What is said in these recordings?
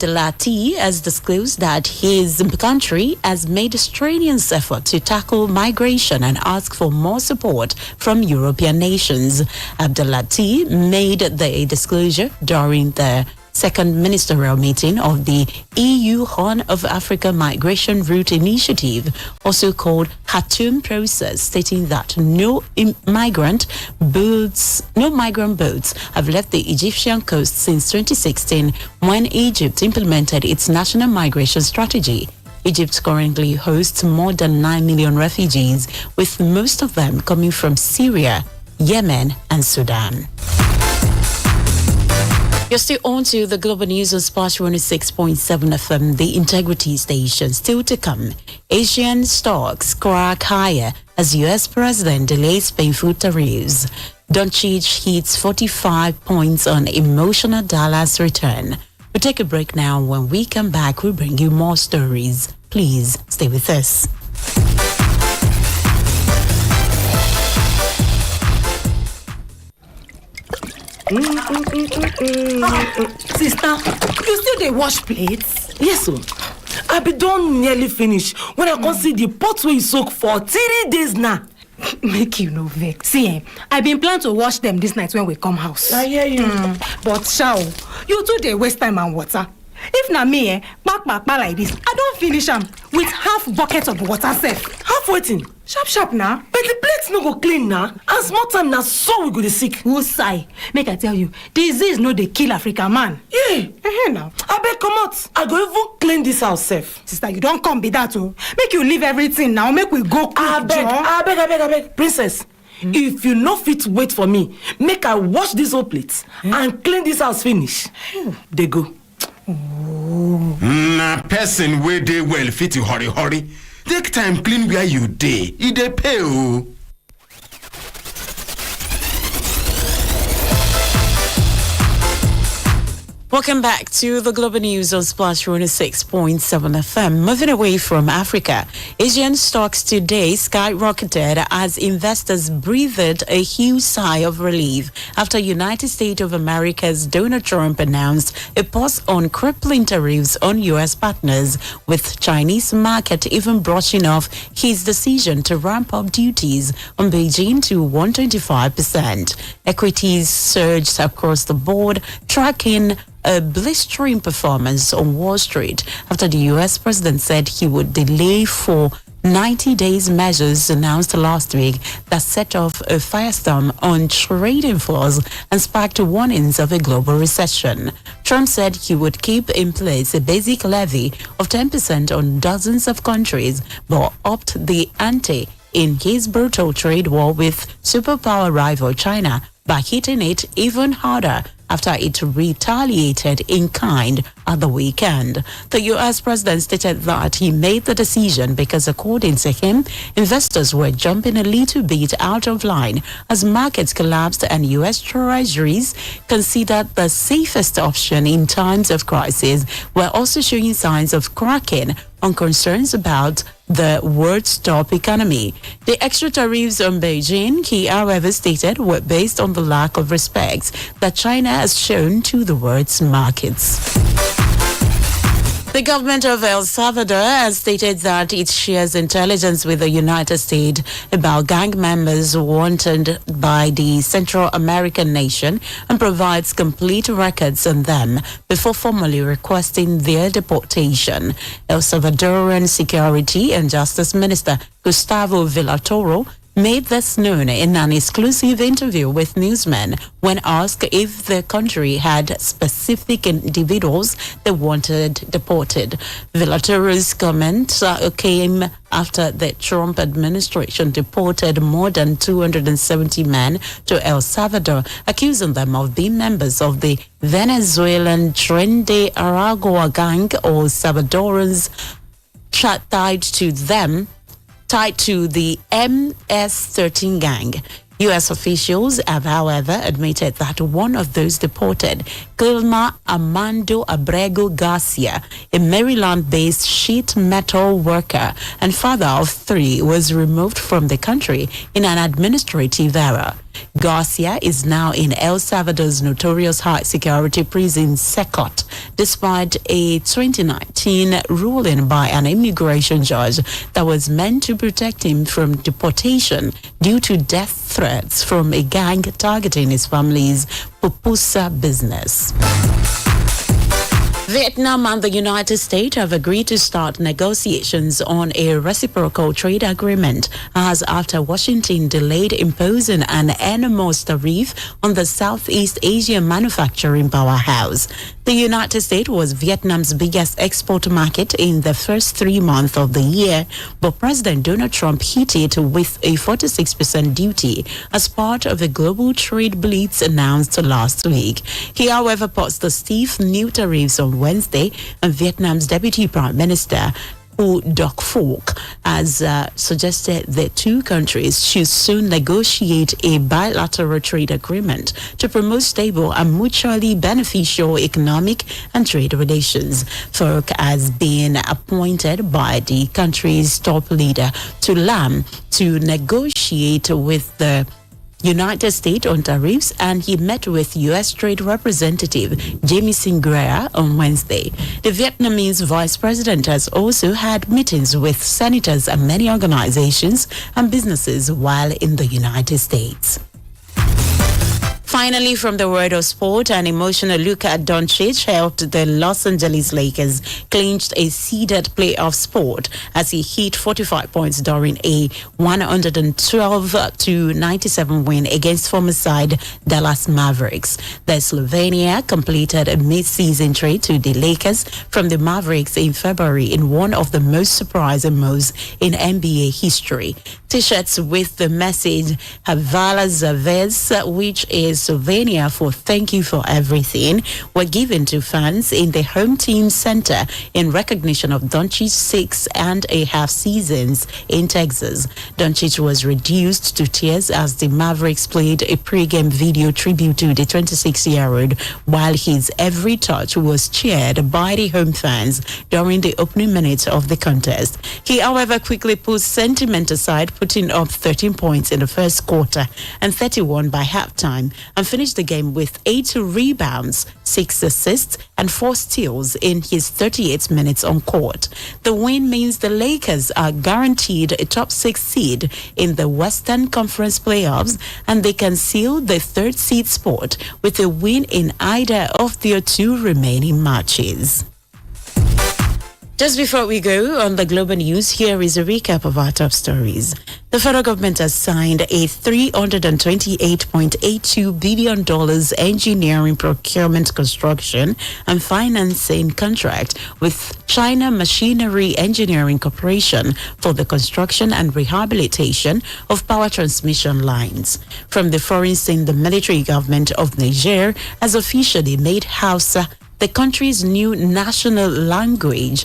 Delati has disclosed that his country has made a strenuous effort to tackle migration and ask for more support from European nations. Abdelati made the disclosure during the second ministerial meeting of the EU Horn of Africa Migration Route Initiative, also called Khartoum Process, stating that no migrant boats have left the Egyptian coast since 2016 when Egypt implemented its national migration strategy. Egypt currently hosts more than 9 million refugees, with most of them coming from Syria, Yemen, and Sudan. You're still on to the Global News on Splash 106.7 FM, the Integrity Station. Still to come, Asian stocks crack higher as U.S. President delays painful tariffs. Doncic hits 45 points on emotional Dallas return. We'll take a break now. When we come back, we'll bring you more stories. Please stay with us. Sister, you still dey wash plates? Yes, sir. I be done nearly finish when I come see the pot where you soak for 3 days now. Make you no vex. See, I been plan to wash them this night when we come house. I hear you. But shao, you too dey waste time and water. If na me, back like this, I don't finish them with half bucket of water safe. Half waiting. Sharp now. But the plates no go clean now. And small time now, so we go dey sick. Who sigh? Make I tell you, disease no dey kill African man. Yeah. Now. I beg come out. I go even clean this house safe. Sister, you don't come be that oh. Make you leave everything now. Make we go cook. I beg. Princess, if you no fit wait for me, make I wash this whole plates and clean this house finish. They go. Na person wey dey well fit to hurry. Take time clean where you dey. E dey pay o. Welcome back to the Global News on Splash 106.7 FM. Moving away from Africa, Asian stocks today skyrocketed as investors breathed a huge sigh of relief after United States of America's Donald Trump announced a pause on crippling tariffs on U.S. partners, with Chinese market even brushing off his decision to ramp up duties on Beijing to 125%. Equities surged across the board, tracking a blistering performance on Wall Street after the U.S. president said he would delay for 90 days measures announced last week that set off a firestorm on trading floors and sparked warnings of a global recession. Trump said he would keep in place a basic levy of 10% on dozens of countries, but upped the ante in his brutal trade war with superpower rival China by hitting it even harder after it retaliated in kind at the weekend. The U.S. president stated that he made the decision because, according to him, investors were jumping a little bit out of line as markets collapsed and U.S. treasuries, considered the safest option in times of crisis, were also showing signs of cracking on concerns about the world's top economy. The extra tariffs on Beijing, he however stated, were based on the lack of respect that China has shown to the world's markets. The government of El Salvador has stated that it shares intelligence with the United States about gang members wanted by the Central American nation and provides complete records on them before formally requesting their deportation. El Salvadoran Security and Justice Minister Gustavo Villatoro made this known in an exclusive interview with newsmen when asked if the country had specific individuals they wanted deported. Villatoro's comment came after the Trump administration deported more than 270 men to El Salvador, accusing them of being members of the Venezuelan Tren de Aragua gang, or Salvadorans tied to the MS-13 gang. U.S. officials have, however, admitted that one of those deported, Kilma Armando Abrego Garcia, a Maryland-based sheet metal worker and father of 3, was removed from the country in an administrative error. Garcia is now in El Salvador's notorious high-security prison Secot, despite a 2019 ruling by an immigration judge that was meant to protect him from deportation due to death threats from a gang targeting his family's pupusa business. Vietnam and the United States have agreed to start negotiations on a reciprocal trade agreement as after Washington delayed imposing an enormous tariff on the Southeast Asian manufacturing powerhouse. The United States was Vietnam's biggest export market in the first 3 months of the year, but President Donald Trump hit it with a 46% duty as part of a global trade blitz announced last week. He, however, paused the stiff new tariffs on Wednesday, and Vietnam's Deputy Prime Minister Doc Phuoc has suggested the two countries should soon negotiate a bilateral trade agreement to promote stable and mutually beneficial economic and trade relations. Phuoc has been appointed by the country's top leader to LAM to negotiate with the United States on tariffs, and he met with U.S. Trade Representative Jamieson Greer on Wednesday. The Vietnamese vice president has also had meetings with senators and many organizations and businesses while in the United States. Finally, from the world of sport, an emotional look at Doncic helped the Los Angeles Lakers clinch a seeded playoff spot as he hit 45 points during a 112-97 win against former side Dallas Mavericks. The Slovenia completed a mid-season trade to the Lakers from the Mavericks in February in one of the most surprising moves in NBA history. T-shirts with the message Havala Zavez, which is Slovenia for thank you for everything, were given to fans in the home team center in recognition of Doncic's 6.5 seasons in Texas. Doncic was reduced to tears as the Mavericks played a pre-game video tribute to the 26-year-old, while his every touch was cheered by the home fans during the opening minutes of the contest. He, however, quickly put sentiment aside, putting up 13 points in the first quarter and 31 by halftime, and finished the game with 8 rebounds, 6 assists, and 4 steals in his 38 minutes on court. The win means the Lakers are guaranteed a top 6 seed in the Western Conference playoffs, and they can seal the 3rd seed spot with a win in either of their 2 remaining matches. Just before we go on the global news, here is a recap of our top stories. The federal government has signed a $328.82 billion engineering procurement, construction, and financing contract with China Machinery Engineering Corporation for the construction and rehabilitation of power transmission lines. From the foreign scene, the military government of Niger has officially made Hausa the country's new national language,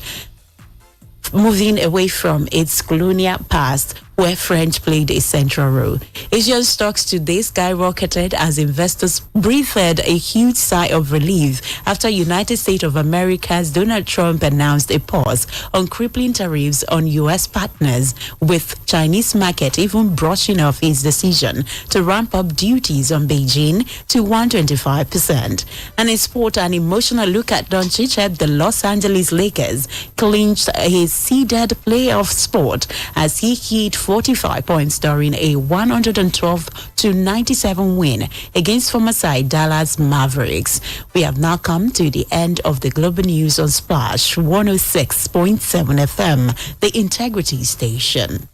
moving away from its colonial past where French played a central role. Asian stocks today skyrocketed as investors breathed a huge sigh of relief after United States of America's Donald Trump announced a pause on crippling tariffs on U.S. partners, with Chinese market even brushing off his decision to ramp up duties on Beijing to 125%. And in sport, an emotional look at Doncic helped the Los Angeles Lakers clinch a seeded playoff spot as he hit 45 points during a 112-97 win against former side Dallas Mavericks. We have now come to the end of the global news on Splash 106.7 FM, the integrity station.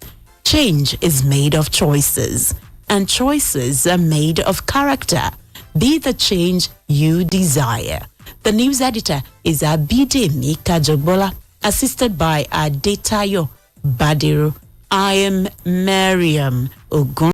Change is made of choices, and choices are made of character. Be the change you desire. The news editor is Abidemi Kajobola, assisted by Adetayo Badiro. I am Maryam Ogunremi.